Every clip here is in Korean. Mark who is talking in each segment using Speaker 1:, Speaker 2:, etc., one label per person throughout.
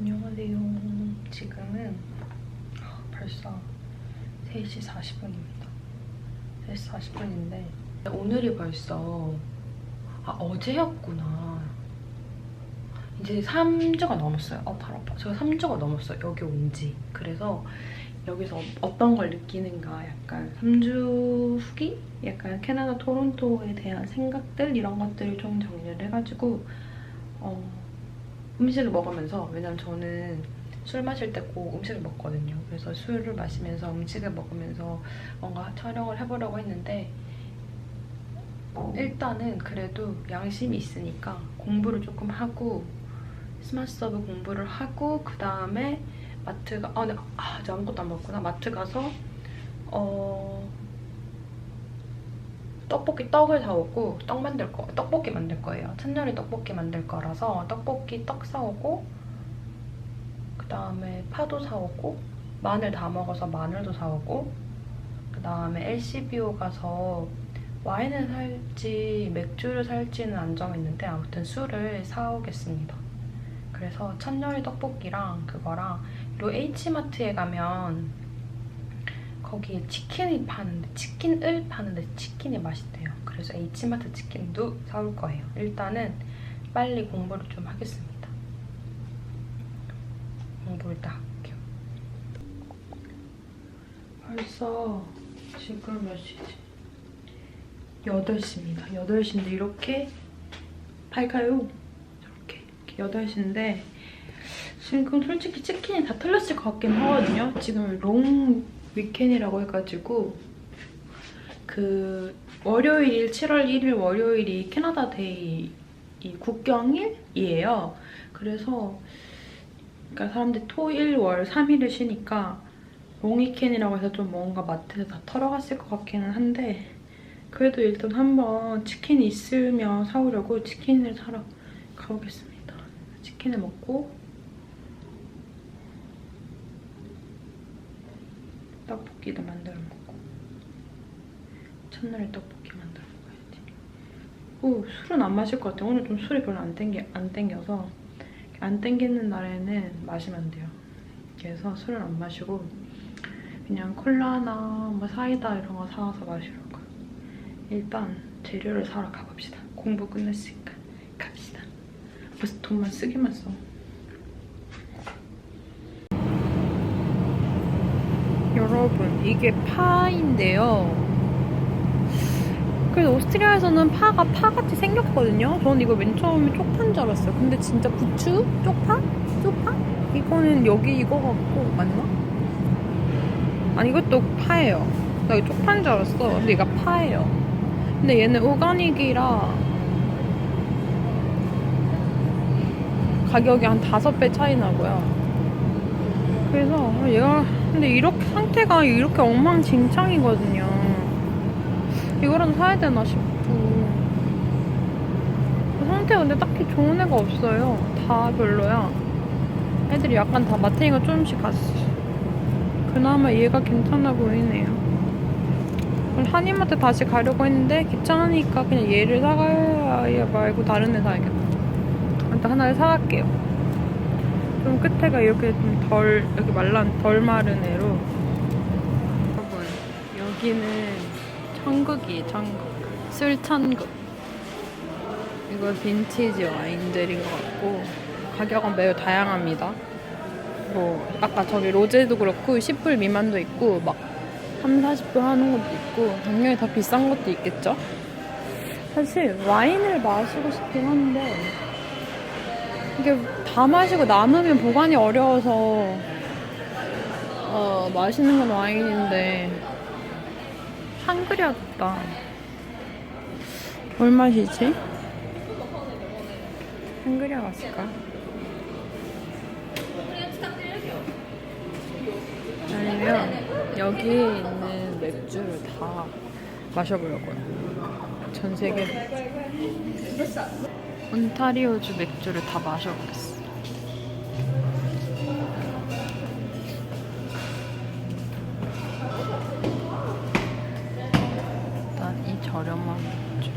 Speaker 1: 안녕하세요. 지금은 벌써 3시 40분입니다. 3시 40분인데 오늘이 벌써 어제였구나. 이제 3주가 넘었어요. 발 아파. 제가 3주가 넘었어요. 여기 온 지. 그래서 여기서 어떤 걸 느끼는가 약간 3주 후기? 약간 캐나다 토론토에 대한 생각들 이런 것들을 좀 정리를 해가지고 음식을 먹으면서, 왜냐면 저는 술 마실 때 꼭 음식을 먹거든요. 그래서 술을 마시면서 음식을 먹으면서 뭔가 촬영을 해보려고 했는데 일단은 그래도 양심이 있으니까 공부를 조금 하고 스마트 서브 공부를 하고 그 다음에 마트가 네, 아직 아무것도 안 먹었구나. 마트 가서 떡을 사오고 떡볶이 만들 거예요. 찬열이 떡볶이 만들 거라서 떡 사오고 그 다음에 파도 사오고 마늘 다 먹어서 마늘도 사오고 그 다음에 LCBO 가서 와인을 살지 맥주를 살지는 안 정했는데 아무튼 술을 사오겠습니다. 그래서 찬열이 떡볶이랑 그거랑, 그리고 H마트에 가면 거기에 치킨을 파는데 치킨이 맛있대요. 그래서 H마트 치킨도 사올 거예요. 일단은 빨리 공부를 좀 하겠습니다. 공부 일단 할게요. 벌써 지금 몇 시지? 8시입니다. 8시인데 이렇게 밝아요. 이렇게 8시인데 지금 솔직히 치킨이 다 틀렸을 것 같긴 하거든요. 지금 롱 위켄이라고 해가지고 그 월요일 7월 1일 월요일이 캐나다 데이 국경일이에요. 그래서 그러니까 사람들이 토, 일, 월 3일을 쉬니까 롱 위켄이라고 해서 좀 뭔가 마트에서 다 털어갔을 것 같기는 한데 그래도 일단 한번 치킨이 있으면 사오려고 치킨을 사러 가보겠습니다. 치킨을 먹고 떡볶이도 만들어 먹고 첫날에 떡볶이 만들어 먹어야지. 술은 안 마실 것 같아요. 오늘 좀 술이 별로 안 땡겨서 안 땡기는 날에는 마시면 안 돼요. 그래서 술을 안 마시고 그냥 콜라나 뭐 사이다 이런 거 사와서 마시려고요. 일단 재료를 사러 가봅시다. 공부 끝냈으니까 갑시다. 벌써 돈만 쓰기만 써. 여러분, 이게 파인데요. 그래서 오스트리아에서는 파가 파같이 생겼거든요. 저는 이거 맨 처음에 쪽파인 줄 알았어요. 근데 진짜 부추? 쪽파? 쪽파? 이거는 여기 이거 같고 맞나? 아니 이것도 파예요. 나 이거 쪽파인 줄 알았어. 근데 이거 파예요. 근데 얘는 오가닉이라 가격이 한 5배 차이 나고요. 그래서 얘가 근데 이렇게 상태가 이렇게 엉망진창이거든요. 이거라도 사야 되나 싶고. 상태가 근데 딱히 좋은 애가 없어요. 다 별로야. 애들이 약간 다 마탱이가 조금씩 갔어. 그나마 얘가 괜찮아 보이네요. 한인마트 다시 가려고 했는데 귀찮으니까 그냥 얘를 사가야 말고 다른 애 사야겠다. 일단 하나를 사갈게요. 좀 끝에가 이렇게 좀 이렇게 덜 마른 애로. 여러분, 여기는 천국이에요, 천국. 술 천국. 이거 빈티지 와인들인 것 같고, 가격은 매우 다양합니다. 뭐, 아까 저기 로제도 그렇고, 10불 미만도 있고, 막, 3, 40불 하는 것도 있고, 당연히 더 비싼 것도 있겠죠? 사실, 와인을 마시고 싶긴 한데, 이게 다 마시고 남으면 보관이 어려워서 맛있는 건 와인인데 샹그리아다. 뭘 마시지? 샹그리아 갔을까? 아니면 여기 있는 맥주를 다 마셔보려고요. 전 세계 온타리오주 맥주를 다 마셔보겠어. 일단 이 저렴한 맥주.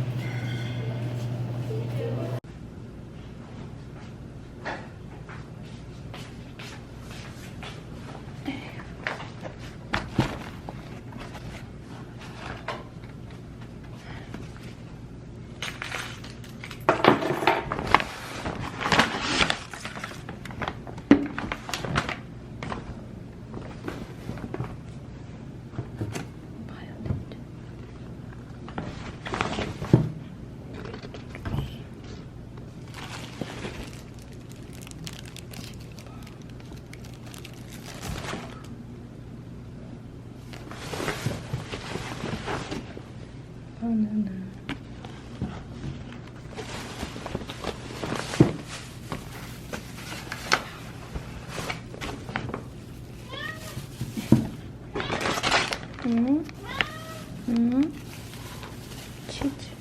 Speaker 1: 치즈.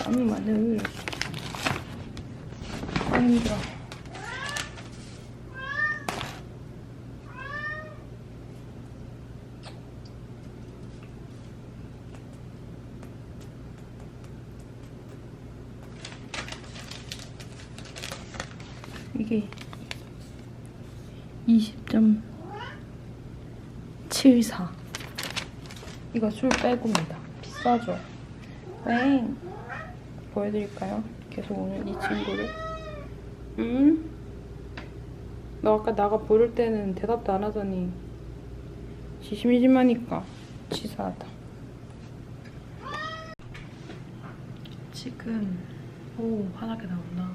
Speaker 1: 나무 마늘. 힘들어. 이게 20.74. 이거 술 빼고입니다. 비싸죠? 땡. 보여드릴까요? 계속 오늘 이 친구를. 너 아까 나가 부를 때는 대답도 안 하더니 지심이지마니까 치사하다. 지금 환하게 나온다.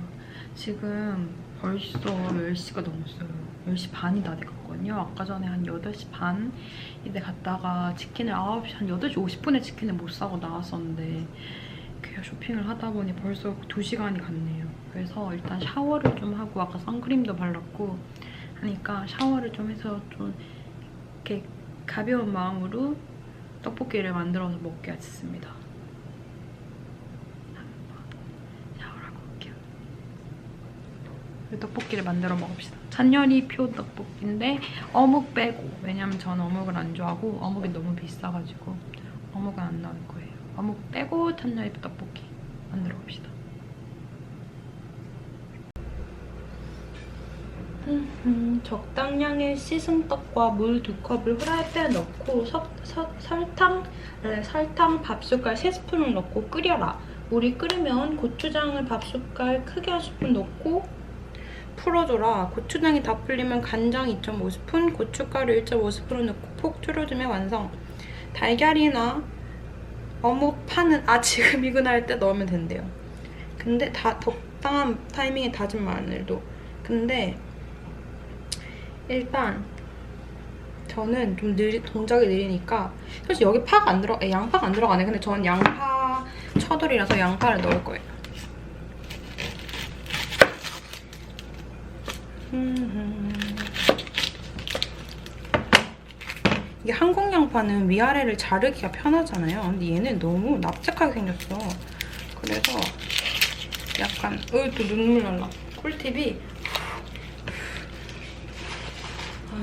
Speaker 1: 지금 벌써 10시가 넘었어요. 10시 반이 다 돼갔거든요. 아까 전에 한 8시 반 이때 갔다가 치킨을 9시, 한 8시 50분에 치킨을 못 사고 나왔었는데 그냥 쇼핑을 하다 보니 벌써 2시간이 갔네요. 그래서 일단 샤워를 좀 하고 아까 선크림도 발랐고 하니까 샤워를 좀 해서 좀 이렇게 가벼운 마음으로 떡볶이를 만들어서 먹겠습니다. 떡볶이를 만들어 먹읍시다. 찬열이표 떡볶이인데 어묵 빼고, 왜냐면 전 어묵을 안 좋아하고 어묵이 너무 비싸가지고 어묵은 안 나올 거예요. 어묵 빼고 찬열이표 떡볶이 만들어 봅시다. 적당량의 씻은 떡과 물 2컵을 후라이팬에 넣고 설탕 밥숟갈 3스푼을 넣고 끓여라. 물이 끓으면 고추장을 밥숟갈 크게 1스푼 넣고 풀어줘라. 고추장이 다 풀리면 간장 2.5스푼, 고춧가루 1.5스푼을 넣고 푹 졸여주면 완성. 달걀이나 어묵 파는 지금 익은할 때 넣으면 된대요. 근데 적당한 타이밍에 다진 마늘도. 근데 일단 저는 좀 동작이 느리니까 사실 여기 파가 안 양파가 안 들어가네. 근데 전 양파 처돌이라서 양파를 넣을 거예요. 이게 한국 양파는 위아래를 자르기가 편하잖아요. 근데 얘는 너무 납작하게 생겼어. 그래서 약간 또 눈물 날라. 꿀팁이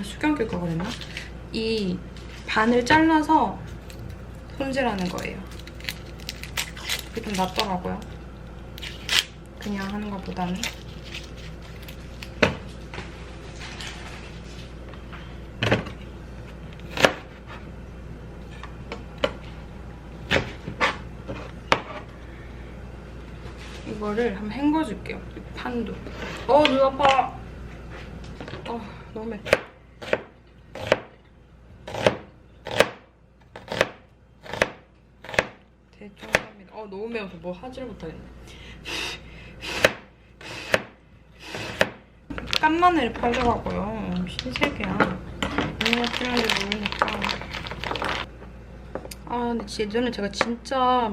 Speaker 1: 수경 낄 걸 그랬나? 이 반을 잘라서 손질하는 거예요. 그게 좀 낫더라고요. 그냥 하는 것보다는. 이거를 한번 헹궈줄게요. 이 판도. 눈 아파. 너무 맵다. 대충 합니다. 너무 매워서 뭐 하지를 못하겠네. 깐마늘을 팔더라고요. 신세계야. 얼마나 필요한지 모르니까. 근데 예전에 제가 진짜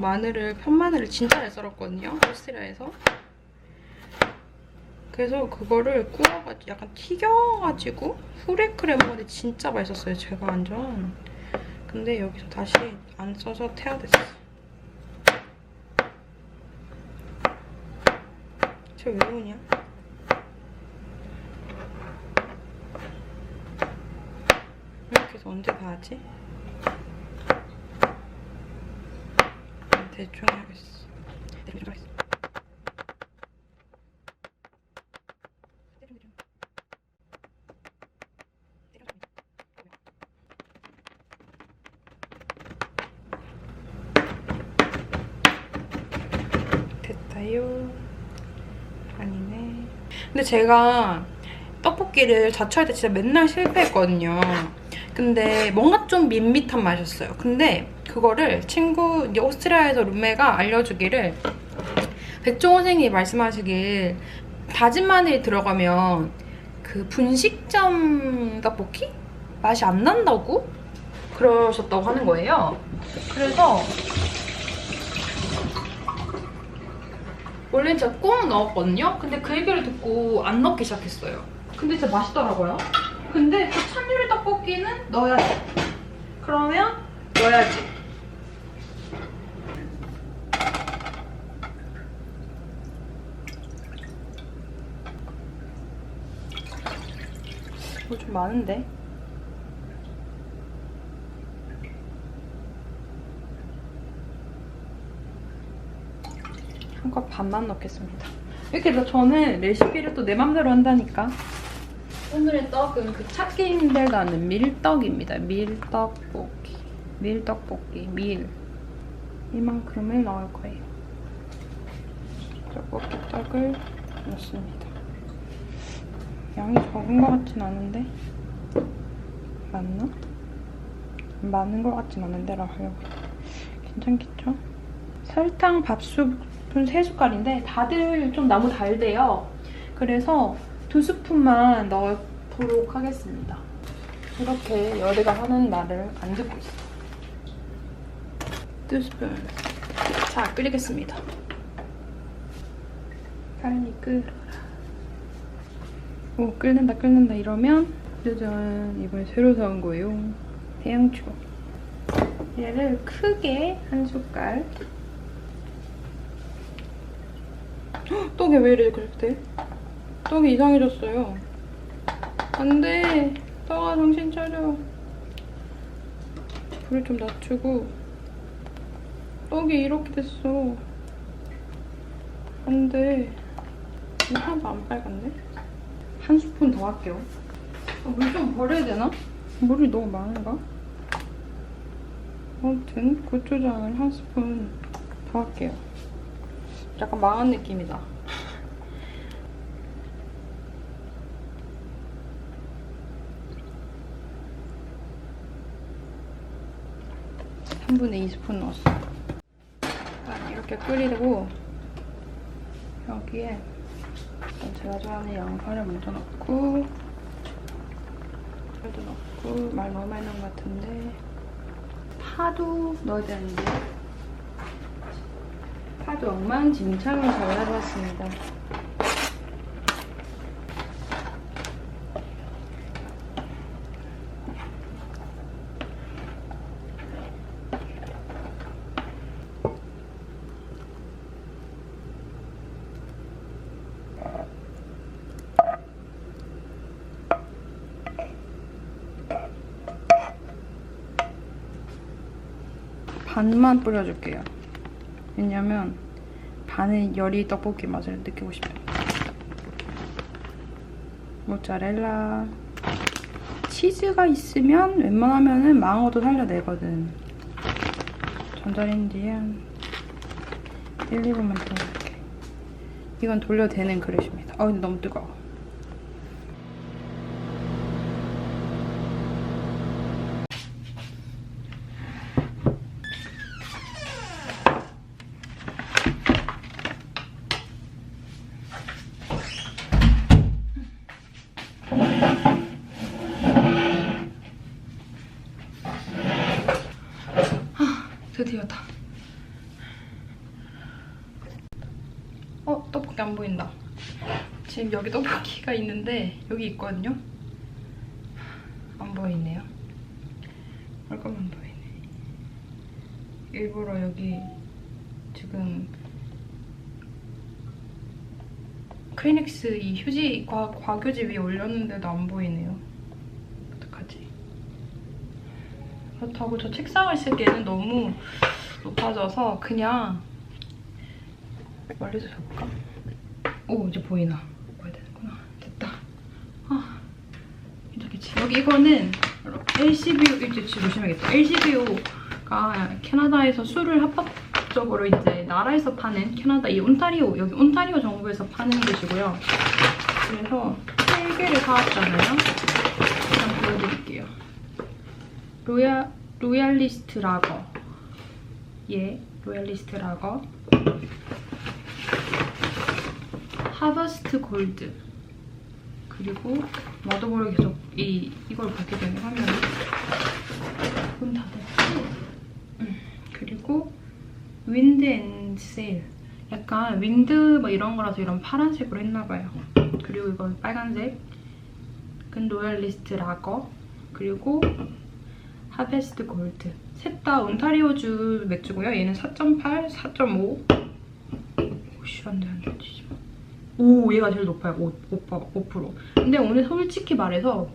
Speaker 1: 편마늘을 진짜 잘 썰었거든요. 오스트리아에서. 그래서 그거를 구워가지고 약간 튀겨가지고 후레크를 먹었는데 진짜 맛있었어요. 제가 완전. 근데 여기서 다시 안 써서 태워댔어. 쟤 왜 오냐? 이렇게 해서 언제 다 하지? 대충 해야겠어. 대충 하겠어. 됐다요. 아니네. 근데 제가 떡볶이를 자취할 때 진짜 맨날 실패했거든요. 근데 뭔가 좀 밋밋한 맛이었어요. 근데 그거를 이제 오스트리아에서 룸메가 알려주기를, 백종원 선생님이 말씀하시길 다진 마늘이 들어가면 그 분식점 떡볶이? 맛이 안 난다고? 그러셨다고 하는 거예요. 그래서 원래는 제가 꼭 넣었거든요. 근데 그 얘기를 듣고 안 넣기 시작했어요. 근데 진짜 맛있더라고요. 근데 그 참유리 떡볶이는 넣어야 돼. 그러면 넣어야지. 이거 좀 많은데? 한 컵 반만 넣겠습니다. 이렇게 해서 저는 레시피를 또 내 맘대로 한다니까. 오늘의 떡은 그 찾기 힘들다는 밀떡입니다. 밀떡볶이. 밀떡볶이. 밀. 이만큼을 넣을 거예요. 떡볶이 떡을 넣습니다. 양이 적은 것 같진 않은데? 맞나? 많은 것 같진 않은데라고 하려고. 괜찮겠죠? 설탕 밥스푼 3숟갈인데 다들 좀 너무 달대요. 그래서 2스푼만 넣도록 하겠습니다. 이렇게 열애가 하는 말을 안 듣고 있어. 2스푼. 자, 끓이겠습니다. 빨리 끓어라. 오, 끓는다 이러면 짜잔, 이번에 새로 사온 거예요. 태양초. 얘를 크게 한 숟갈. 헉, 떡이 왜 이래 그랬대? 떡이 이상해졌어요. 안 돼. 떡아, 정신 차려. 불을 좀 낮추고. 떡이 이렇게 됐어. 안 돼. 이거 하나도 안 빨간데? 한 스푼 더 할게요. 물 좀 버려야 되나? 물이 너무 많은가? 아무튼 고추장을 한 스푼 더 할게요. 약간 망한 느낌이다. 3분의 2스푼 넣었어요. 이렇게 끓이고 여기에 제가 좋아하는 양파를 먼저 넣고 파도 넣고 말 너무 많이 넣은 것 같은데 파도 넣어야 되는데 파도 엉망진창으로 잘 가져왔습니다. 반만 뿌려줄게요. 왜냐면 반은 열이 떡볶이 맛을 느끼고 싶어요. 모짜렐라. 치즈가 있으면 웬만하면은 망어도 살려내거든. 전자레인지에 한 1, 2분만 돌려볼게. 이건 돌려도 되는 그릇입니다. 근데 너무 뜨거워. 드디어다. 떡볶이 안 보인다. 지금 여기 떡볶이가 있는데 여기 있거든요? 안 보이네요. 잠깐만 보이네. 일부러 여기 지금 크리넥스 이 휴지 과교지 위에 올렸는데도 안 보이네요. 어떡하지? 그렇다고 저 책상을 쓰기에는 너무 높아져서 그냥 멀리서 잡을까? 오, 이제 보이나? 보여야 되는구나. 됐다. 괜찮겠지? 여기 이거는 LCBO, 이제 조심해야겠다. LCBO가 캐나다에서 술을 합법적으로 이제 나라에서 파는 캐나다 이 온타리오, 여기 온타리오 정부에서 파는 곳이고요. 그래서 3개를 사왔잖아요. 일단 보여드릴게요. 로얄리스트 라거. 로얄리스트 라거. 하버스트 골드. 그리고 마더보를 계속 이걸 보게 되는 화면이 문 닫았지? 그리고 윈드 앤 세일. 약간 윈드 뭐 이런 거라서 이런 파란색으로 했나봐요. 그리고 이건 빨간색. 로얄리스트 라거, 그리고 하베스트 골드. 셋 다 온타리오주 맥주고요. 얘는 4.8, 4.5. 오씨, 안 돼. 오, 얘가 제일 높아요. 5%. 근데 오늘 솔직히 말해서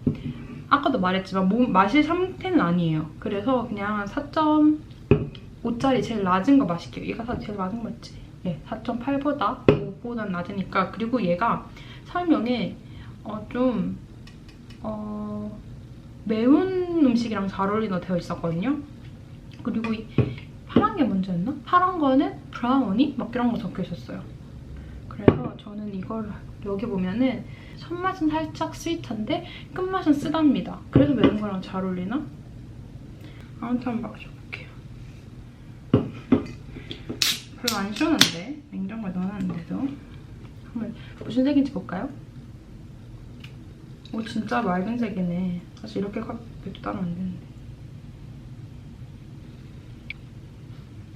Speaker 1: 아까도 말했지만 마실 상태는 아니에요. 그래서 그냥 4.5짜리 제일 낮은 거 마실게요. 얘가 제일 낮은 거 맞지? 네, 4.8보다 5보다 낮으니까. 그리고 얘가 설명에 매운 음식이랑 잘 어울리는 되어 있었거든요. 그리고 이 파란 게 먼저였나? 파란 거는 브라우니? 막 이런 거 적혀 있었어요. 그래서 저는 이걸 여기 보면은 첫맛은 살짝 스윗한데 끝맛은 쓰답니다. 그래서 매운 거랑 잘 어울리나? 아무튼 한번 마셔볼게요. 별로 안 시원한데? 냉장고에 넣어놨는데도. 한번 무슨 색인지 볼까요? 오, 진짜 맑은 색이네. 사실 이렇게 맥주 따로 안 되는데.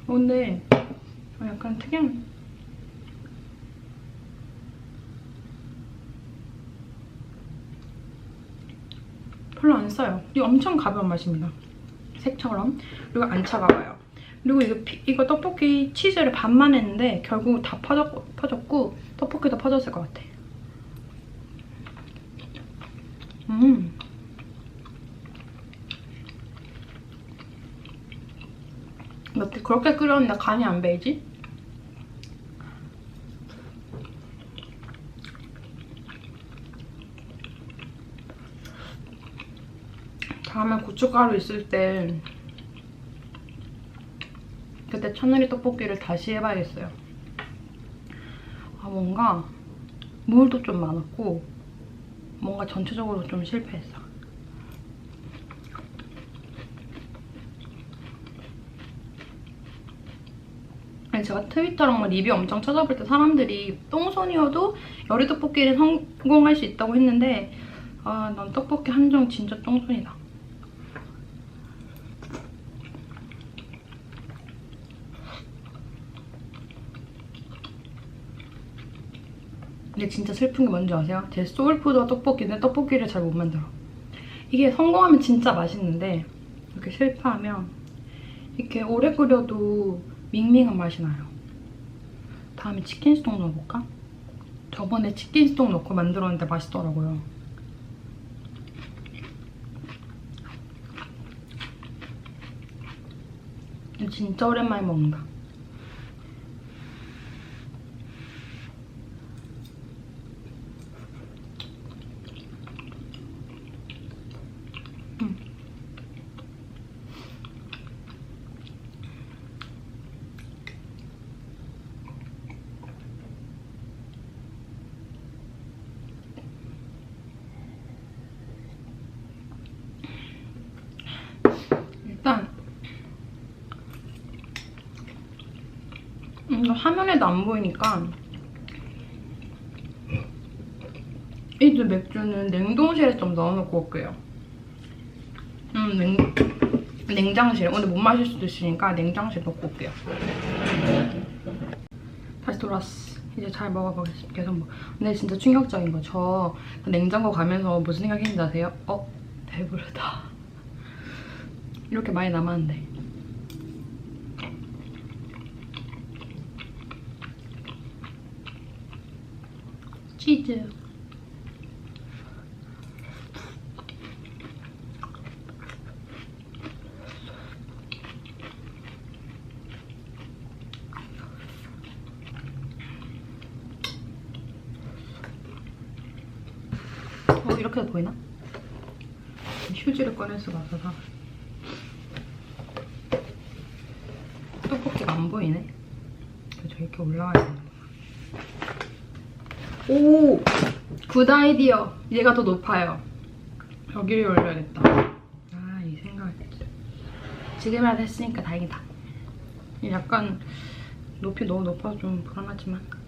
Speaker 1: 근데 약간 특이한. 별로 안 써요. 이거 엄청 가벼운 맛입니다. 색처럼. 그리고 안 차가워요. 그리고 이거 떡볶이 치즈를 반만 했는데 결국 다 퍼졌고 떡볶이도 퍼졌을 것 같아. 어떻게 그렇게 끓였는데 간이 안 배이지? 다음에 고춧가루 있을 때 그때 천우리 떡볶이를 다시 해봐야겠어요. 뭔가 물도 좀 많았고 뭔가 전체적으로 좀 실패했어. 제가 트위터랑 리뷰 엄청 찾아볼 때 사람들이 똥손이어도 요리 떡볶이를 성공할 수 있다고 했는데 난 떡볶이 한정 진짜 똥손이다. 근데 진짜 슬픈 게 뭔지 아세요? 제 소울푸드와 떡볶이는 떡볶이를 잘 못 만들어. 이게 성공하면 진짜 맛있는데 이렇게 실패하면 이렇게 오래 끓여도 밍밍한 맛이 나요. 다음에 치킨 스톡 넣어볼까? 저번에 치킨 스톡 넣고 만들었는데 맛있더라고요. 진짜 오랜만에 먹는다. 일단 화면에도 안 보이니까 이 맥주는 냉동실에 좀 넣어놓고 올게요. 냉장실에. 오늘 못 마실 수도 있으니까 냉장실에 넣고 올게요. 다시 돌아왔어. 이제 잘 먹어보겠습니다. 계속 근데 진짜 충격적인 거. 저 냉장고 가면서 무슨 생각했는지 아세요? 배부르다. 이렇게 많이 남았는데. 치즈. 이렇게 보이나? 휴지를 꺼낼 수가 없어서 떡볶이가 안 보이네. 그래서 이렇게 올라와야 되는 거야. 오! 굿 아이디어! 얘가 더 높아요. 여기를 올려야겠다. 이 생각을 했지. 지금이라도 했으니까 다행이다. 약간 높이 너무 높아서 좀 불안하지만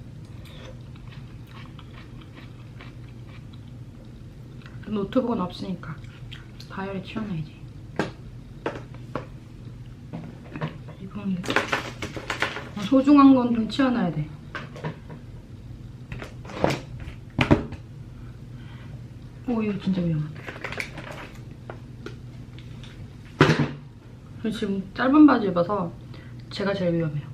Speaker 1: 노트북은 없으니까 다이어리 치워놔야지. 이건 소중한 건 좀 치워놔야 돼. 오, 이거 진짜 위험하다. 지금 짧은 바지 입어서 제가 제일 위험해요.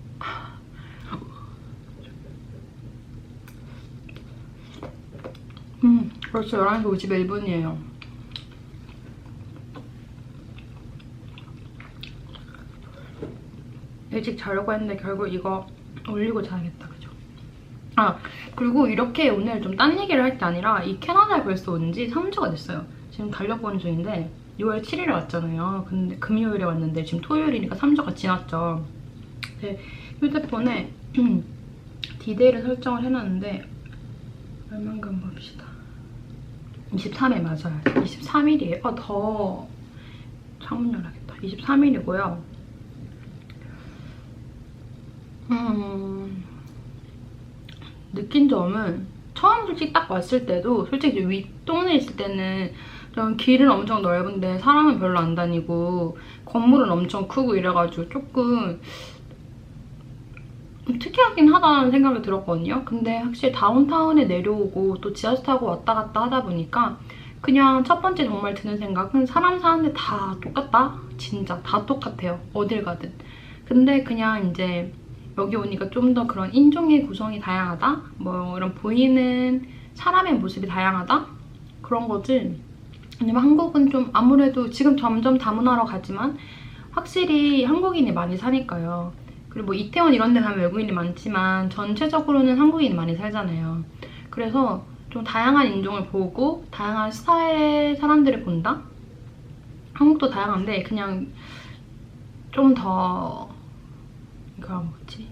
Speaker 1: 벌써 11시 51분이에요. 일찍 자려고 했는데 결국 이거 올리고 자야겠다, 그죠? 아, 그리고 이렇게 오늘 좀 딴 얘기를 할 게 아니라 이 캐나다에 벌써 온 지 3주가 됐어요. 지금 달려고 오는 중인데 6월 7일에 왔잖아요. 근데 금요일에 왔는데 지금 토요일이니까 3주가 지났죠. 네, 휴대폰에 디데이를 설정을 해놨는데 얼만큼 봅시다. 23일 맞아요. 23일이에요. 더 창문 열어야겠다. 23일이고요. 느낀 점은 처음 솔직히 딱 왔을 때도 솔직히 윗동네에 있을 때는 좀 길은 엄청 넓은데 사람은 별로 안 다니고 건물은 엄청 크고 이래가지고 조금 특이하긴 하다는 생각이 들었거든요. 근데 확실히 다운타운에 내려오고 또 지하철 타고 왔다 갔다 하다 보니까 그냥 첫 번째 정말 드는 생각은 사람 사는데 다 똑같다? 진짜 다 똑같아요. 어딜 가든. 근데 그냥 이제 여기 오니까 좀 더 그런 인종의 구성이 다양하다? 뭐 이런 보이는 사람의 모습이 다양하다? 그런 거지. 왜냐면 한국은 좀 아무래도 지금 점점 다문화로 가지만 확실히 한국인이 많이 사니까요. 그리고 뭐 이태원 이런 데 가면 외국인이 많지만 전체적으로는 한국인이 많이 살잖아요. 그래서 좀 다양한 인종을 보고 다양한 스타일의 사람들을 본다? 한국도 다양한데 그냥 좀 더 이거 뭐지?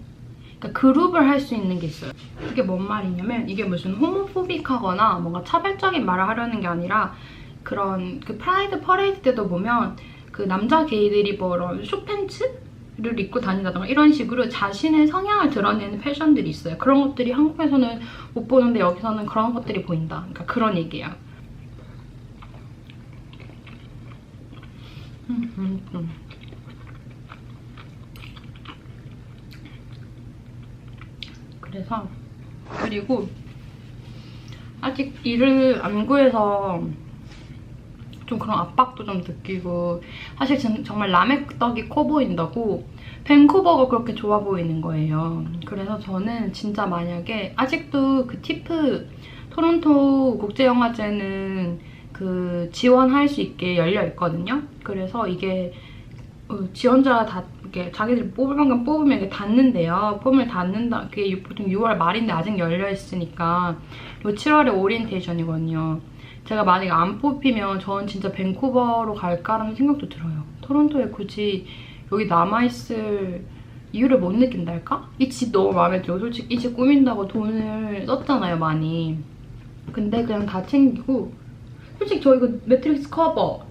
Speaker 1: 그러니까 그룹을 할 수 있는 게 있어요. 이게 뭔 말이냐면 이게 무슨 호모포빅하거나 뭔가 차별적인 말을 하려는 게 아니라 그런 그 프라이드 퍼레이드 때도 보면 그 남자 게이들이 뭐 이런 숏팬츠를 입고 다닌다던가 이런 식으로 자신의 성향을 드러내는 패션들이 있어요. 그런 것들이 한국에서는 못 보는데 여기서는 그런 것들이 보인다. 그러니까 그런 얘기예요. 그래서 그리고 아직 일을 안 구해서 좀 그런 압박도 좀 느끼고 사실 정말 라멕떡이 커 보인다고 밴쿠버가 그렇게 좋아 보이는 거예요. 그래서 저는 진짜 만약에 아직도 그 TIFF 토론토 국제영화제는 그 지원할 수 있게 열려 있거든요. 그래서 이게 지원자가 다 이렇게 자기들이 뽑을 만큼 뽑으면 이게 닫는데요. 폼을 닫는다. 그게 보통 6월 말인데 아직 열려 있으니까 그리고 7월에 오리엔테이션이거든요. 제가 만약에 안 뽑히면 저는 진짜 밴쿠버로 갈까라는 생각도 들어요. 토론토에 굳이 여기 남아있을 이유를 못 느낀달까? 이 집 너무 마음에 들어. 솔직히 이 집 꾸민다고 돈을 썼잖아요, 많이. 근데 그냥 다 챙기고 솔직히 저 이거 매트릭스 커버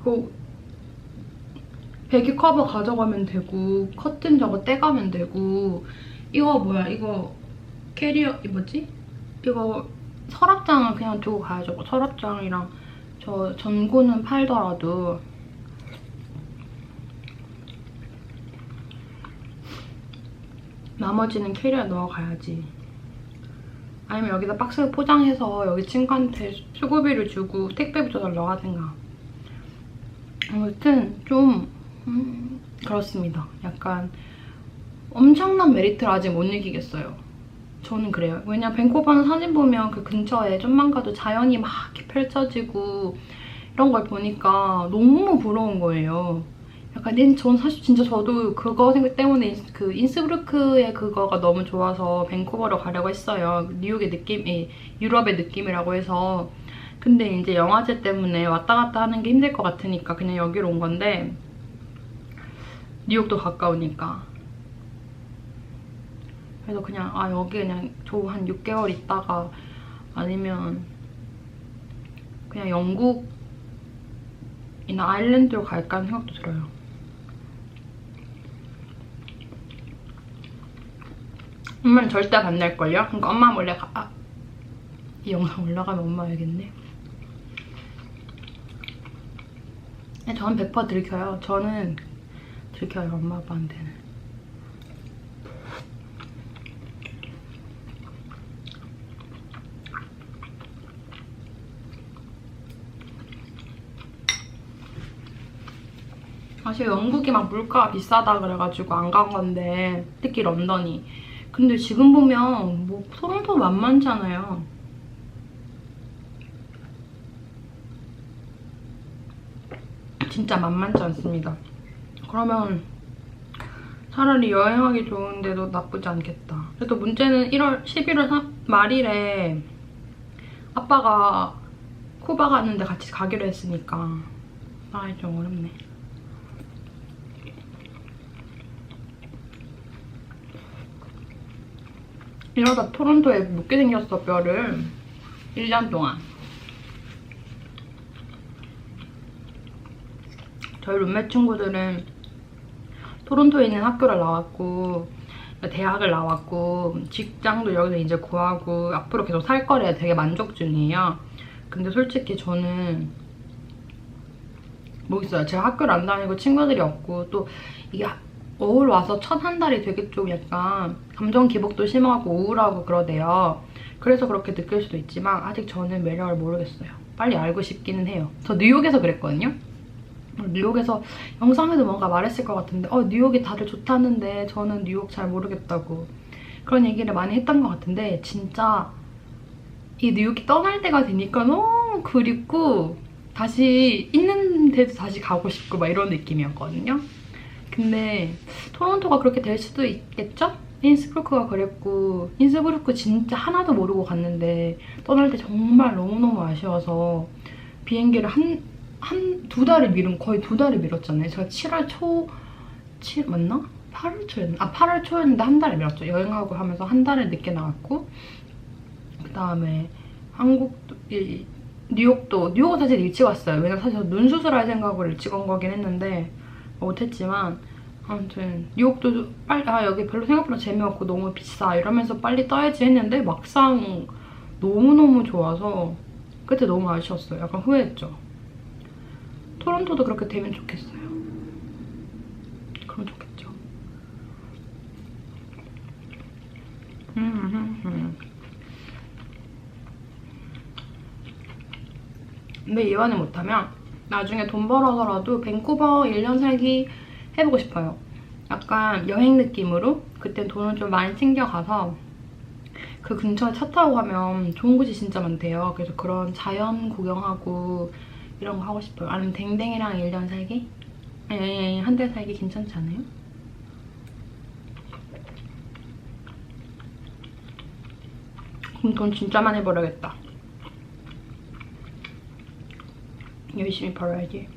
Speaker 1: 베개 커버 가져가면 되고 커튼 저거 떼가면 되고 이거 뭐야 이거 캐리어 이 뭐지? 이거 서랍장을 그냥 두고 가야죠. 서랍장이랑 저 전구는 팔더라도 나머지는 캐리어에 넣어가야지. 아니면 여기다 박스를 포장해서 여기 친구한테 수고비를 주고 택배 붙여달라고 하든가. 아무튼 좀 그렇습니다. 약간 엄청난 메리트를 아직 못 느끼겠어요. 저는 그래요. 왜냐면 밴쿠버는 사진 보면 그 근처에 좀만 가도 자연이 막 이렇게 펼쳐지고 이런 걸 보니까 너무 부러운 거예요. 약간 전 사실 진짜 저도 그거 생각 때문에 그 인스브루크의 그거가 너무 좋아서 밴쿠버로 가려고 했어요. 뉴욕의 느낌, 유럽의 느낌이라고 해서. 근데 이제 영화제 때문에 왔다 갔다 하는 게 힘들 것 같으니까 그냥 여기로 온 건데 뉴욕도 가까우니까. 그래서 그냥 여기 그냥 저 한 6개월 있다가 아니면 그냥 영국이나 아일랜드로 갈까 하는 생각도 들어요. 엄마는 절대 안 낼걸요? 그러니까 엄마 몰래 이 영상 올라가면 엄마 알겠네. 저는 100% 들켜요. 저는 들켜요, 엄마 아빠한테는.
Speaker 2: 사실 영국이 막 물가가 비싸다 그래가지고 안 간 건데, 특히 런던이. 근데 지금 보면 뭐 토론토 만만치 않아요. 진짜 만만치 않습니다. 그러면 차라리 여행하기 좋은데도 나쁘지 않겠다. 그래도 문제는 11월 말일에 아빠가 쿠바 가는데 같이 가기로 했으니까 좀 어렵네. 이러다 토론토에 묻게 생겼어, 뼈를. 1년 동안. 저희 룸메 친구들은 토론토에 있는 학교를 나왔고 대학을 나왔고 직장도 여기서 이제 구하고 앞으로 계속 살 거래에 되게 만족 중이에요. 근데 솔직히 저는 뭐 있어요. 제가 학교를 안 다니고 친구들이 없고 또 이게 어울 와서 첫 한 달이 되게 좀 약간 감정 기복도 심하고 우울하고 그러대요. 그래서 그렇게 느낄 수도 있지만 아직 저는 매력을 모르겠어요. 빨리 알고 싶기는 해요. 저 뉴욕에서 그랬거든요. 뉴욕에서 영상에도 뭔가 말했을 것 같은데 뉴욕이 다들 좋다는데 저는 뉴욕 잘 모르겠다고 그런 얘기를 많이 했던 것 같은데 진짜 이 뉴욕이 떠날 때가 되니까 너무 그립고 다시 있는 데도 다시 가고 싶고 막 이런 느낌이었거든요. 근데 토론토가 그렇게 될 수도 있겠죠? 인스브루크가 그랬고 인스브루크 진짜 하나도 모르고 갔는데 떠날 때 정말 너무너무 아쉬워서 비행기를 두 달을 거의 2달을 미뤘잖아요. 제가 7 맞나? 8월 초였나? 8월 초였는데 한 달을 미뤘죠. 여행하고 하면서 한 달을 늦게 나왔고 그 다음에 뉴욕은 사실 일찍 왔어요. 왜냐면 사실 눈 수술할 생각으로 일찍 온 거긴 했는데 못했지만 아무튼 뉴욕도 빨리 여기 별로 생각보다 재미없고 너무 비싸 이러면서 빨리 떠야지 했는데 막상 너무너무 좋아서 그때 너무 아쉬웠어요. 약간 후회했죠. 토론토도 그렇게 되면 좋겠어요. 그럼 좋겠죠. 근데 이번에 못하면 나중에 돈 벌어서라도 밴쿠버 1년 살기 해보고 싶어요. 약간 여행 느낌으로 그땐 돈을 좀 많이 챙겨가서 그 근처에 차 타고 가면 좋은 곳이 진짜 많대요. 그래서 그런 자연 구경하고 이런 거 하고 싶어요. 아니면 댕댕이랑 1년 살기? 한 달 살기 괜찮지 않아요? 그럼 돈 진짜 많이 벌어야겠다. 열심히 벌어야지.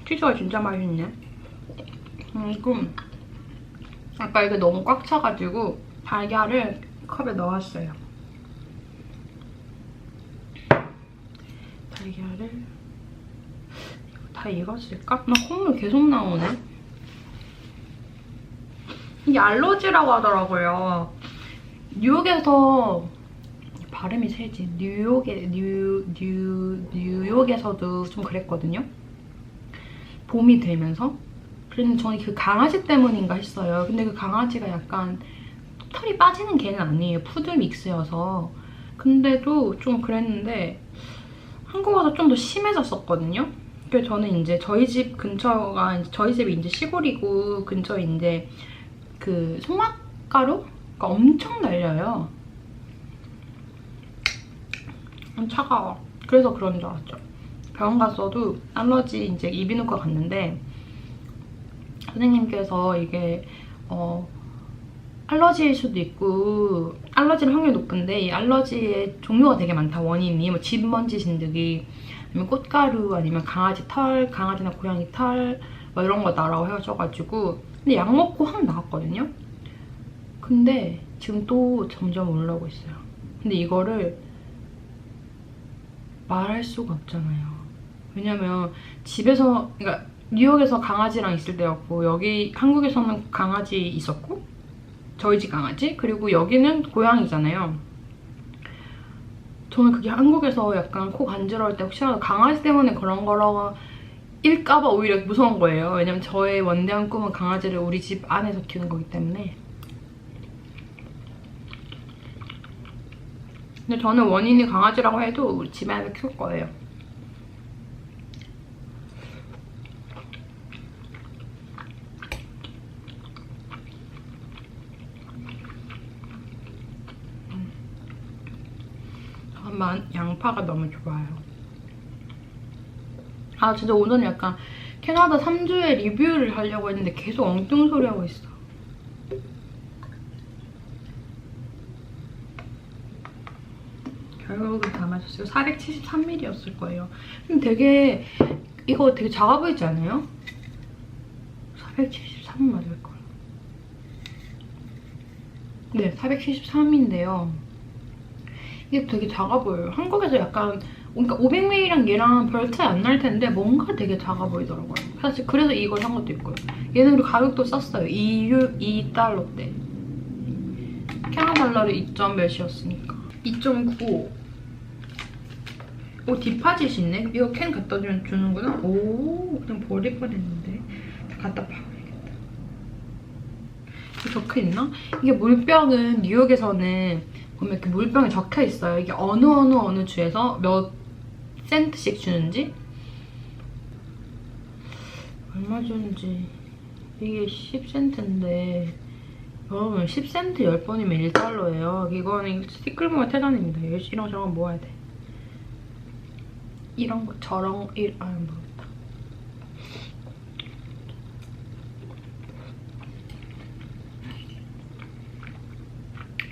Speaker 2: 치즈가 진짜 맛있네. 아까 이게 너무 꽉 차가지고 달걀을 컵에 넣었어요. 달걀을 다 익었을까? 나 콧물 계속 나오네. 이게 알러지라고 하더라고요. 뉴욕에서 발음이 세지. 뉴욕에서도 좀 그랬거든요. 봄이 되면서. 그런데 저는 그 강아지 때문인가 했어요. 근데 그 강아지가 약간 털이 빠지는 개는 아니에요. 푸드 믹스여서. 근데도 좀 그랬는데 한국 와서 좀 더 심해졌었거든요. 그래서 저는 이제 저희 집 근처가 저희 집이 이제 시골이고 근처에 이제 그 송화가루가 엄청 날려요. 차가워. 그래서 그런 줄 알았죠. 병원 갔어도 알러지 이제 이비인후과 갔는데 선생님께서 이게 알러지일 수도 있고 알러지는 확률이 높은데 이 알러지의 종류가 되게 많다. 원인이 뭐 진먼지 진드기 아니면 꽃가루 아니면 강아지 털, 강아지나 고양이 털 뭐 이런 거 나라고 하셔가지고 근데 약 먹고 확 나았거든요. 근데 지금 또 점점 올라오고 있어요. 근데 이거를 말할 수가 없잖아요. 왜냐면 집에서 그러니까 뉴욕에서 강아지랑 있을 때였고 여기 한국에서는 강아지 있었고 저희 집 강아지 그리고 여기는 고양이잖아요. 저는 그게 한국에서 약간 코 간지러울 때 혹시라도 강아지 때문에 그런 거라고 일까봐 오히려 무서운 거예요. 왜냐면 저의 원대한 꿈은 강아지를 우리 집 안에서 키우는 거기 때문에. 근데 저는 원인이 강아지라고 해도 우리 집에서 키울 거예요. 양파가 너무 좋아요. 아 진짜 오늘 약간 캐나다 3주의 리뷰를 하려고 했는데 계속 엉뚱 소리 하고 있어. 결국은 다 마셨어요. 473ml였을 거예요. 근데 이거 되게 작아 보이지 않아요? 473은 맞을걸. 네, 473인데요. 이게 되게 작아 보여요. 한국에서 약간 그러니까 500ml랑 얘랑 별 차이 안 날 텐데 뭔가 되게 작아 보이더라고요. 사실 그래서 이걸 산 것도 있고요. 얘는 그리고 가격도 쌌어요. 2달러대. 캐나다 달러를 2점 몇이었으니까. 2.95. 오, 디파짓이 있네? 이거 캔 갖다 주는구나? 오, 그냥 버릴 뻔했는데. 갖다 봐야겠다. 이거 적혀있나? 이게 물병은 뉴욕에서는 보면 이렇게 물병에 적혀있어요. 이게 어느 주에서 몇 센트씩 주는지. 얼마 주는지. 이게 10센트인데 여러분 10센트 10번이면 1달러예요. 이거는 시끌모아 태산입니다. 이런 거 저런 거 모아야 돼. 이런 거 저런 모르겠다.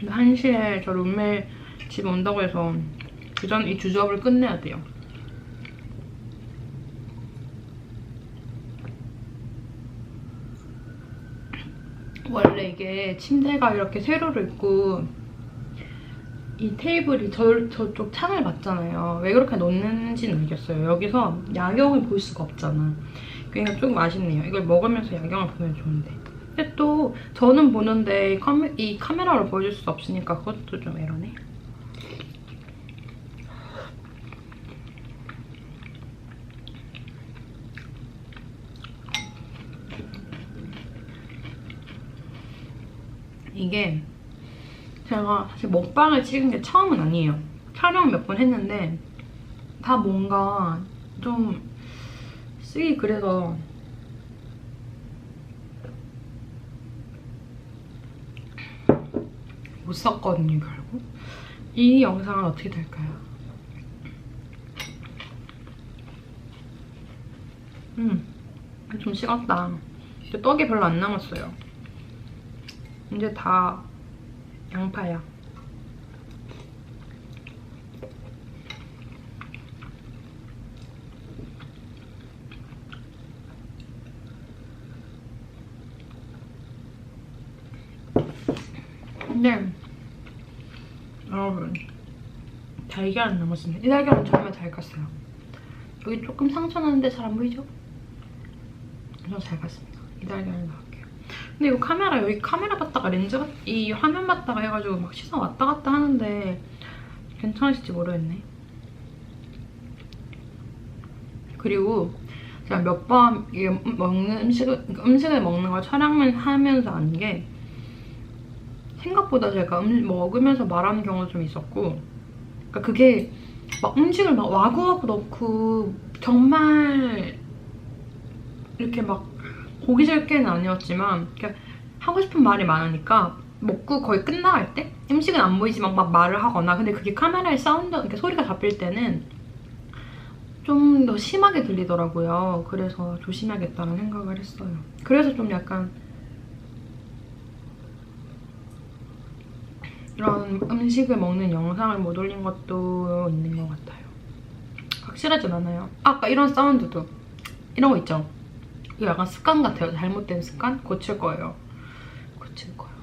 Speaker 2: 근데 1시에 저 룸메 집 온다고 해서 그전 이 주접을 끝내야 돼요. 원래 이게 침대가 이렇게 세로로 있고 이 테이블이 저쪽 창을 맞잖아요. 왜 그렇게 놓는지는 모르겠어요. 여기서 야경을 볼 수가 없잖아. 그러니까 조금 아쉽네요. 이걸 먹으면서 야경을 보면 좋은데. 근데 또 저는 보는데 이 카메라로 보여줄 수 없으니까 그것도 좀 애러네. 이게 제가 사실 먹방을 찍은 게 처음은 아니에요. 촬영 몇 번 했는데 다 뭔가 좀 쓰기 그래서 못 썼거든요, 결국. 이 영상은 어떻게 될까요? 좀 식었다. 이제 떡이 별로 안 남았어요. 이제 다 양파야. 근데 여러분 달걀 남았습니다. 이 달걀은 정말 잘 깠어요. 여기 조금 상처나는데 잘 안 보이죠? 그래서 잘 깠습니다. 이 달걀을 넣을게요. 근데 이거 여기 카메라 봤다가 이 화면 봤다가 해가지고 막 시선 왔다 갔다 하는데 괜찮으실지 모르겠네. 그리고 제가 몇 번 먹는 음식을 먹는 걸 촬영을 하면서 안 게 생각보다 제가 먹으면서 말하는 경우도 좀 있었고, 그러니까 그게 막 음식을 막 와구와구 넣고 정말 이렇게 막 고기 절개는 아니었지만 이렇게 하고 싶은 말이 많으니까 먹고 거의 끝나갈 때 음식은 안 보이지만 막 말을 하거나, 근데 그게 카메라에 사운드, 이렇게 소리가 잡힐 때는 좀 더 심하게 들리더라고요. 그래서 조심해야겠다는 생각을 했어요. 그래서 좀 약간 이런 음식을 먹는 영상을 못 올린 것도 있는 것 같아요. 확실하진 않아요. 아까 이런 사운드도 이런 거 있죠? 이거 약간 습관 같아요. 잘못된 습관? 고칠 거예요. 고칠 거예요.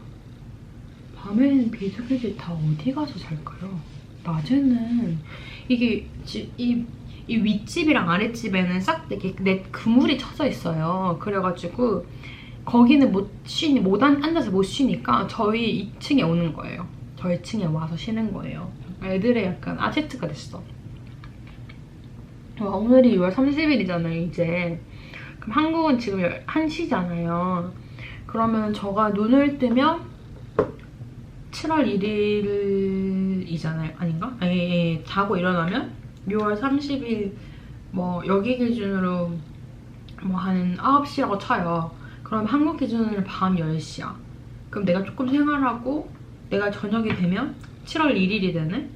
Speaker 2: 밤에는 비둘기들이 다 어디 가서 잘까요? 낮에는 이게 이 윗집이랑 아랫집에는 싹 이렇게 그물이 쳐져 있어요. 그래가지고 거기는 앉아서 못 쉬니까 저희 2층에 오는 거예요. 저희 층에 와서 쉬는 거예요. 애들의 약간 아지트가 됐어. 와, 오늘이 6월 30일이잖아요, 이제. 그럼 한국은 지금 1시잖아요. 그러면 저가 눈을 뜨면 7월 1일 30일이잖아요. 아닌가? 예, 자고 일어나면 6월 30일 뭐 여기 기준으로 뭐 한 9시라고 쳐요. 그럼 한국 기준으로 밤 10시야. 그럼 내가 조금 생활하고 내가 저녁이 되면 7월 1일이 되네?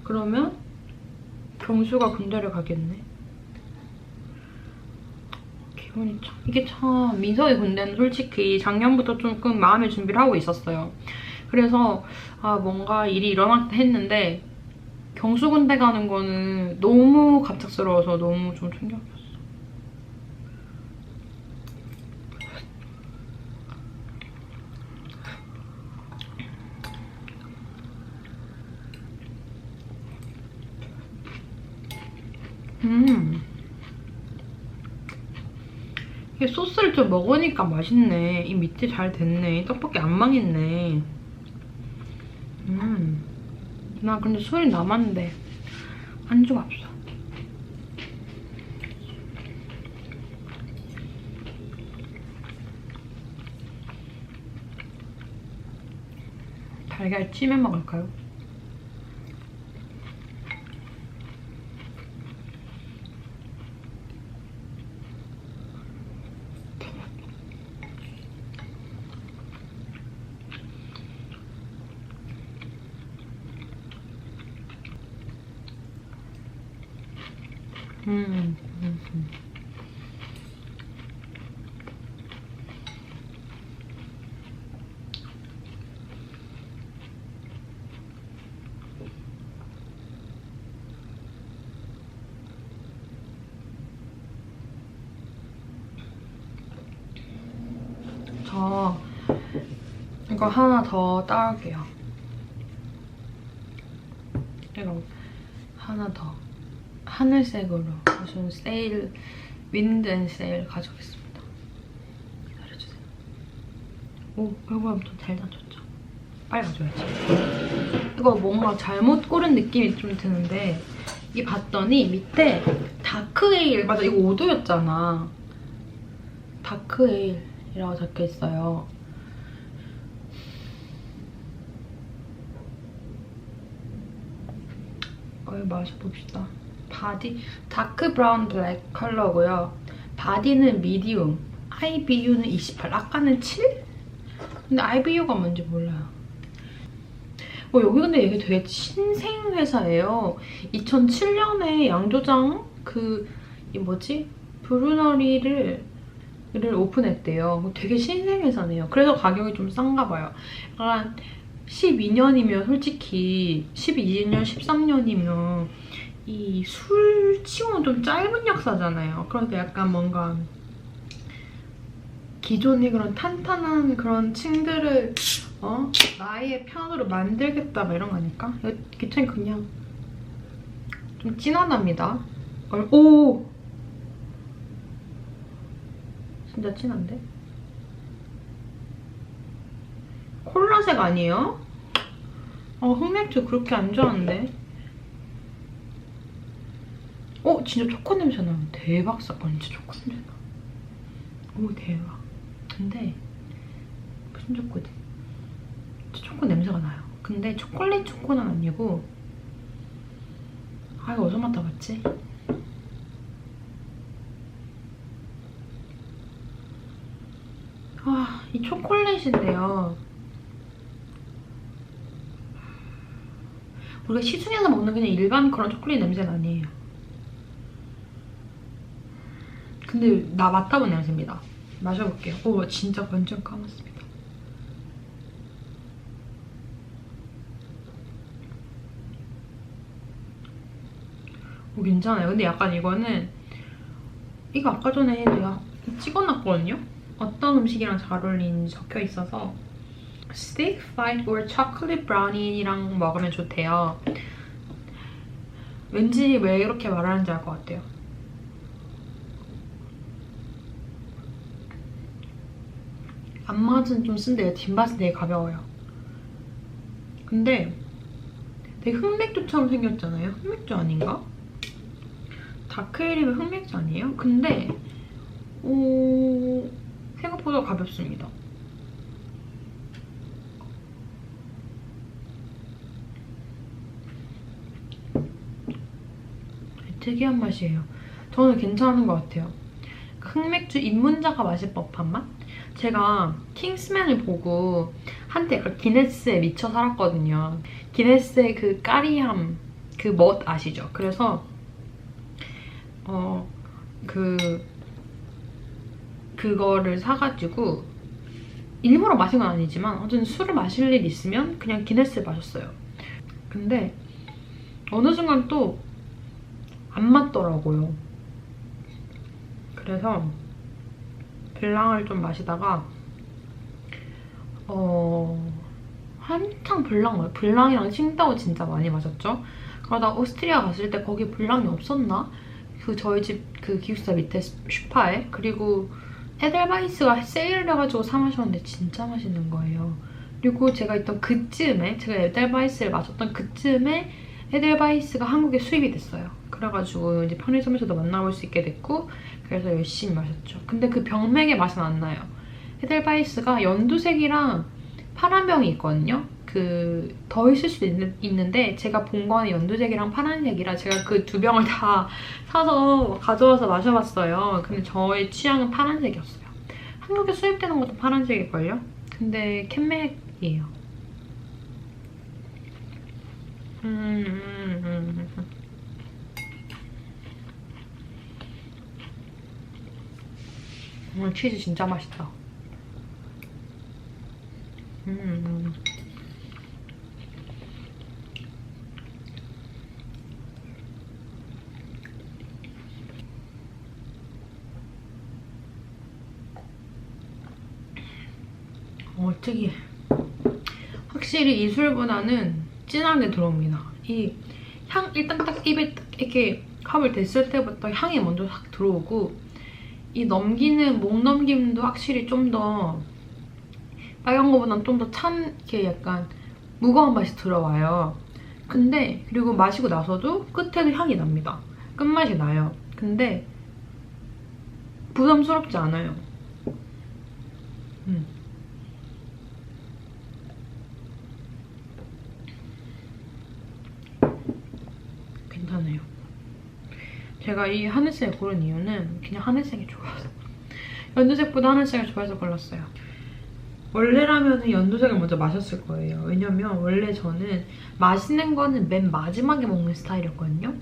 Speaker 2: 그러면 경수가 군대를 가겠네. 기분이 참, 이게 참, 민석이 군대는 솔직히 작년부터 조금 마음의 준비를 하고 있었어요. 그래서 아 뭔가 일이 일어났다 했는데 경수 군대 가는 거는 너무 갑작스러워서 너무 좀 충격이었어. 이게 소스를 좀 먹으니까 맛있네. 이 밑이 잘 됐네. 떡볶이 안 망했네. 나 근데 술이 남았는데 안주가 없어. 달걀 찜해 먹을까요? 저 이거 하나 더 따올게요. 이거 하나 더 하늘색으로 무슨 세일, 윈드 앤 세일 가져오겠습니다. 기다려주세요. 오, 이거 엄청 잘 다쳤죠? 빨리 가져야지. 이거 뭔가 잘못 고른 느낌이 좀 드는데 이게 봤더니 밑에 다크에일, 맞아 이거 5도였잖아. 다크에일이라고 적혀있어요. 마셔봅시다. 바디 다크 브라운 블랙 컬러고요. 바디는 미디움, IBU는 28, 아까는 7? 근데 IBU가 뭔지 몰라요. 여기 근데 이게 되게 신생 회사예요. 2007년에 양조장 이 뭐지? 브루너리를 오픈했대요. 되게 신생 회사네요. 그래서 가격이 좀 싼가 봐요. 약간 12년이면 솔직히 12년, 13년이면 이 술 치고는 좀 짧은 역사잖아요. 그러니까 약간 뭔가 기존의 그런 탄탄한 그런 층들을 나의 편으로 만들겠다 막 이런 거 아닐까? 기차는 그냥 좀 진하답니다. 오! 진짜 진한데? 콜라색 아니에요? 흑맥주 그렇게 안 좋아하는데? 진짜 초코 냄새 나요. 대박 사건. 진짜 초코 냄새 나. 오, 대박. 근데 무슨 초코지? 진짜 초코 냄새가 나요. 근데 초콜릿 초코는 아니고 이거 어디서 맡아봤지? 이 초콜릿인데요. 우리가 시중에서 먹는 그냥 일반 그런 초콜릿 냄새는 아니에요. 근데 나 맡아본 냄새입니다. 마셔볼게요. 오, 진짜 완전 까맣습니다. 오, 괜찮아요. 근데 약간 이거는 이거 아까 전에 내가 찍어놨거든요? 어떤 음식이랑 잘 어울리는지 적혀있어서 Stick, Fried or Chocolate Brownie랑 먹으면 좋대요. 왠지 왜 이렇게 말하는지 알 것 같아요. 앞맛은 좀 쓴데요. 뒷맛은 되게 가벼워요. 근데 되게 흑맥주처럼 생겼잖아요. 흑맥주 아닌가? 다크에일이면 흑맥주 아니에요? 근데 생각보다 가볍습니다. 특이한 맛이에요. 저는 괜찮은 것 같아요. 흑맥주 입문자가 마실 법한 맛? 제가 킹스맨을 보고 한때 약간 기네스에 미쳐 살았거든요. 기네스의 그 까리함, 그 멋 아시죠? 그래서 그거를 사가지고 일부러 마신 건 아니지만 어쨌든 술을 마실 일 있으면 그냥 기네스를 마셨어요. 근데 어느 순간 또 안 맞더라고요. 그래서 블랑을 좀 마시다가 한창 블랑이랑 칭따오 진짜 많이 마셨죠? 그러다 오스트리아 갔을 때 거기 블랑이 없었나? 그 저희 집 그 기숙사 밑에 슈파에. 그리고 에델바이스가 세일을 해가지고 사 마셨는데 진짜 맛있는 거예요. 그리고 제가 있던 그쯤에, 제가 에델바이스를 마셨던 그쯤에 에델바이스가 한국에 수입이 됐어요. 그래가지고 이제 편의점에서도 만나볼 수 있게 됐고, 그래서 열심히 마셨죠. 근데 그 병맥의 맛은 안 나요. 에델바이스가 연두색이랑 파란 병이 있거든요. 더 있을 수도 있는데 제가 본 거는 연두색이랑 파란색이라 제가 그 두 병을 다 사서 가져와서 마셔봤어요. 근데 저의 취향은 파란색이었어요. 한국에 수입되는 것도 파란색일걸요? 근데 캔맥이에요. 오늘 치즈 진짜 맛있다. 특이해. 확실히 이 술보다는 진하게 들어옵니다. 이 향, 일단 딱 입에 딱 이렇게 컵을 댔을 때부터 향이 먼저 싹 들어오고, 이 목 넘김도 확실히 좀 더 빨간 거보다는 좀 더 이렇게 약간 무거운 맛이 들어와요. 근데 그리고 마시고 나서도 끝에도 향이 납니다. 끝맛이 나요. 근데 부담스럽지 않아요. 괜찮아요. 제가 이 하늘색을 고른 이유는 그냥 하늘색이 좋아서. 연두색보다 하늘색을 좋아해서 골랐어요. 원래라면 연두색을 먼저 마셨을 거예요. 왜냐면 원래 저는 맛있는 거는 맨 마지막에 먹는 스타일이었거든요.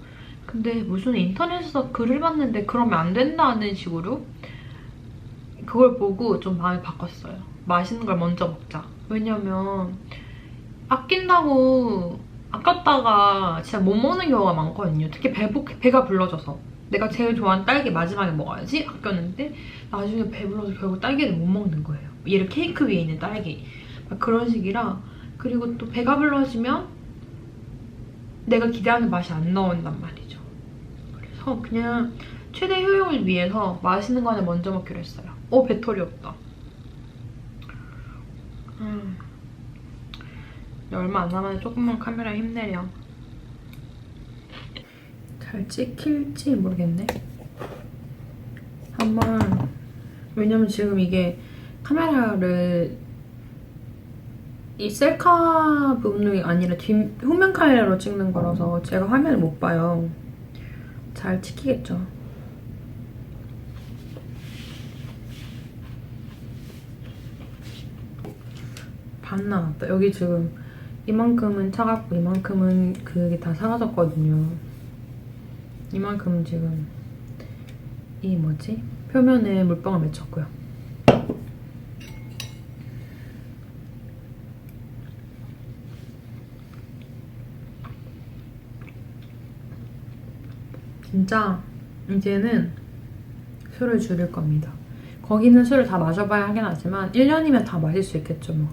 Speaker 2: 근데 무슨 인터넷에서 글을 봤는데 그러면 안 된다는 식으로 그걸 보고 좀 마음을 바꿨어요. 맛있는 걸 먼저 먹자. 왜냐면 아꼈다가 진짜 못 먹는 경우가 많거든요. 특히 배가 불러져서. 내가 제일 좋아하는 딸기 마지막에 먹어야지 아꼈는데 나중에 배불러서 결국 딸기를 못 먹는 거예요. 얘를 케이크 위에 있는 딸기. 그런 식이라. 그리고 또 배가 불러지면 내가 기대하는 맛이 안 나온단 말이죠. 그래서 그냥 최대 효용을 위해서 맛있는 거는 먼저 먹기로 했어요. 배터리 없다. 얼마 안 남았는데 조금만 카메라에 힘내렴. 잘 찍힐지 모르겠네. 한번, 왜냐면 지금 이게 카메라를 이 셀카 부분이 아니라 후면 카메라로 찍는 거라서 제가 화면을 못 봐요. 잘 찍히겠죠? 반 남았다. 여기 지금 이만큼은 차갑고 이만큼은 그게 다 사라졌거든요. 이만큼은 지금 표면에 물방울 맺혔고요. 진짜 이제는 술을 줄일 겁니다. 거기는 술을 다 마셔봐야 하긴 하지만 1년이면 다 마실 수 있겠죠 뭐.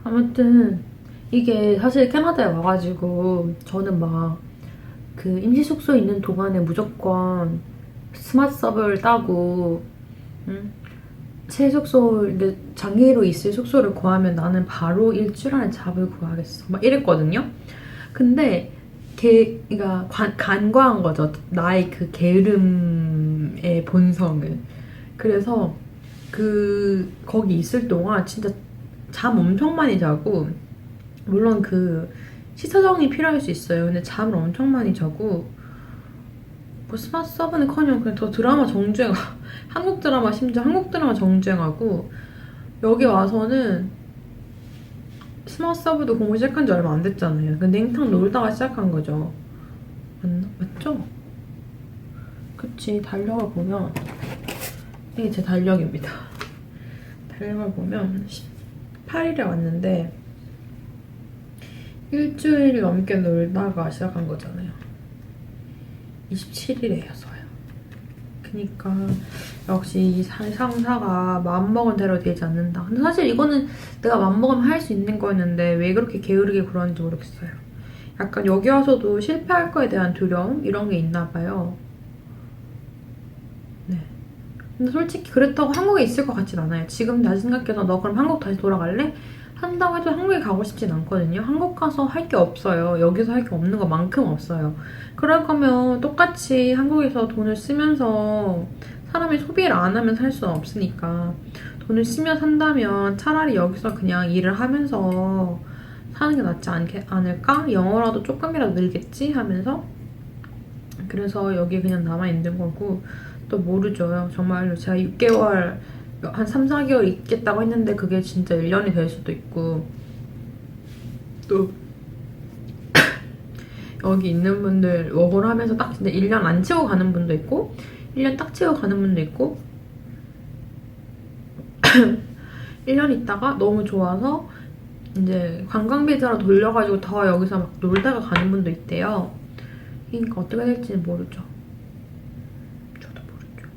Speaker 2: 아무튼 이게 사실 캐나다에 와가지고 저는 막 그 임시 숙소에 있는 동안에 무조건 스마트 서버를 따고 새 숙소, 장기로 있을 숙소를 구하면 나는 바로 일주일 안에 잡을 구하겠어 막 이랬거든요. 근데 그러니까 간과한 거죠. 나의 그 게으름의 본성을. 그래서 거기 있을 동안 진짜 잠 엄청 많이 자고, 물론
Speaker 1: 시사정이 필요할 수 있어요. 근데 잠을 엄청 많이 자고 뭐 스마트 서브는커녕 그냥 더 드라마 정주행 한국 드라마 심지어 한국 드라마 정주행하고 여기 와서는 스마트 서브도 공부 시작한 지 얼마 안 됐잖아요. 그 냉탕 놀다가 시작한 거죠. 맞죠? 그치. 달력을 보면 이게 제 달력입니다. 달력을 보면 18일에 왔는데 일주일 넘게 놀다가 시작한 거잖아요. 27일에서요. 그니까 역시 이 상사가 마음먹은 대로 되지 않는다. 근데 사실 이거는 내가 마음먹으면 할 수 있는 거였는데 왜 그렇게 게으르게 그러는지 모르겠어요. 약간 여기 와서도 실패할 거에 대한 두려움? 이런 게 있나 봐요. 네. 근데 솔직히 그렇다고 한국에 있을 것 같진 않아요. 지금 다시 생각해서 너 그럼 한국 다시 돌아갈래? 한다고 해도 한국에 가고 싶진 않거든요. 한국 가서 할 게 없어요. 여기서 할 게 없는 것만큼 없어요. 그럴 거면 똑같이 한국에서 돈을 쓰면서 사람이 소비를 안 하면 살 수는 없으니까 돈을 쓰며 산다면 차라리 여기서 그냥 일을 하면서 사는 게 낫지 않을까? 영어라도 조금이라도 늘겠지? 하면서 그래서 여기 그냥 남아있는 거고 또 모르죠. 정말로 제가 6개월 한 3, 4개월 있겠다고 했는데 그게 진짜 1년이 될 수도 있고 또 여기 있는 분들 워홀 하면서 딱 진짜 1년 안 채우고 가는 분도 있고 1년 딱 채우고 가는 분도 있고 1년 있다가 너무 좋아서 이제 관광 비자로 돌려가지고 더 여기서 막 놀다가 가는 분도 있대요. 그러니까 어떻게 될지는 모르죠. 저도 모르죠.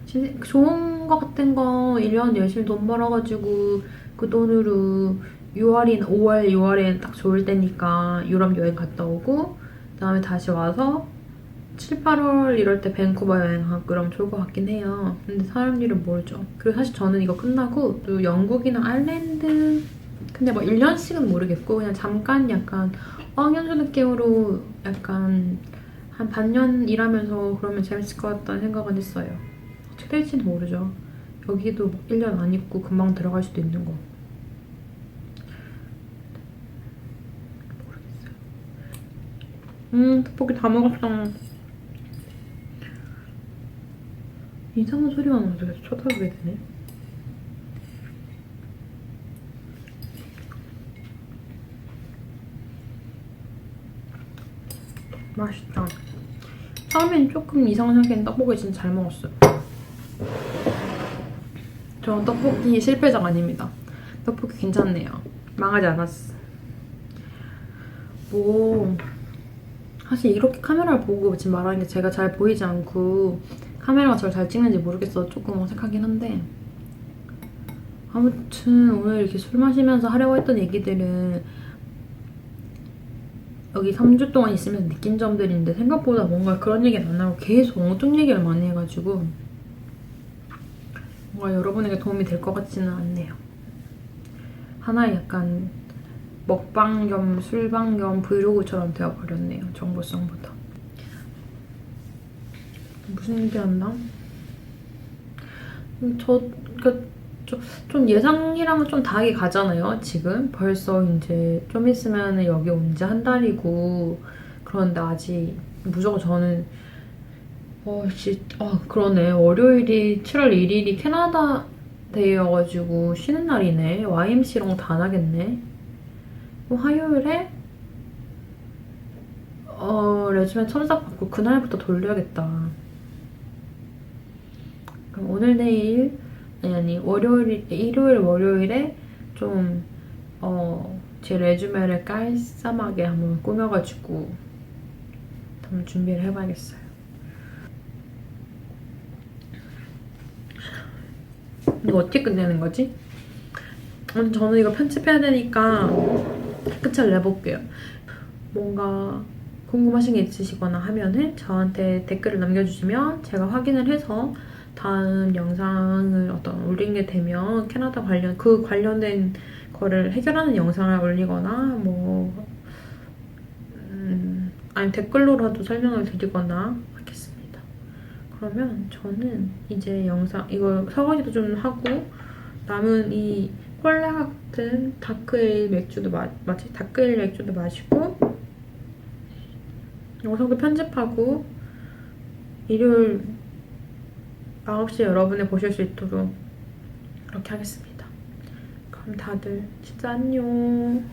Speaker 1: 진짜 좋은 거 같은 거 1년 열심히 돈 벌어가지고 그 돈으로 6월인 5월, 6월엔 딱 좋을 때니까 유럽 여행 갔다 오고 그다음에 다시 와서 7, 8월 이럴 때 밴쿠버 여행하고 그럼 좋을 것 같긴 해요. 근데 사람 일은 모르죠. 그리고 사실 저는 이거 끝나고 또 영국이나 아일랜드 근데 뭐 1년씩은 모르겠고 그냥 잠깐 약간 어학연수 느낌으로 약간 한 반년 일하면서 그러면 재밌을 것 같다는 생각은 했어요. 어떻게 될지는 모르죠. 여기도 1년 안 있고 금방 들어갈 수도 있는 거. 모르겠어요. 떡볶이 다 먹었어. 이상한 소리가 나서 계속 쳐다보게 되네. 맛있다. 처음엔 조금 이상하게 생각했는데 떡볶이 진짜 잘 먹었어요. 저 떡볶이 실패작 아닙니다. 떡볶이 괜찮네요. 망하지 않았어. 뭐 사실 이렇게 카메라를 보고 지금 말하는 게 제가 잘 보이지 않고 카메라가 저를 잘 찍는지 모르겠어 조금 어색하긴 한데 아무튼 오늘 이렇게 술 마시면서 하려고 했던 얘기들은 여기 3주 동안 있으면서 느낀 점들인데 생각보다 뭔가 그런 얘기는 안 하고 계속 엉뚱 얘기를 많이 해가지고 뭔가 여러분에게 도움이 될 것 같지는 않네요. 하나의 약간 먹방 겸 술방 겸 브이로그처럼 되어버렸네요. 정보성보다. 무슨 얘기한다? 좀 예상이랑은 좀 다르게 가잖아요, 지금. 벌써 이제 좀 있으면 여기 온 지 한 달이고 그런데 아직 무조건 저는 그러네. 월요일이 7월 1일이 캐나다 데이여가지고 쉬는 날이네. YMC랑 다 안 하겠네. 화요일에 레즈멘 첨삭 받고 그날부터 돌려야겠다. 그럼 오늘 내일 아니 일요일 월요일에 좀 제 레주메를 깔쌈하게 한번 꾸며가지고 한번 준비를 해봐야겠어요. 이거 어떻게 끝내는 거지? 저는 이거 편집해야 되니까 끝을 내볼게요. 뭔가 궁금하신 게 있으시거나 하면은 저한테 댓글을 남겨주시면 제가 확인을 해서 다음 영상을 올리게 되면 캐나다 관련된 거를 해결하는 영상을 올리거나 아니 댓글로라도 설명을 드리거나 하겠습니다. 그러면 저는 이제 이거 설거지도 좀 하고 남은 이 콜라 같은 다크에일 맥주도 다크에일 맥주도 마시고 영상도 편집하고 일요일 9시에 여러분이 보실 수 있도록 그렇게 하겠습니다. 그럼 다들 진짜 안녕.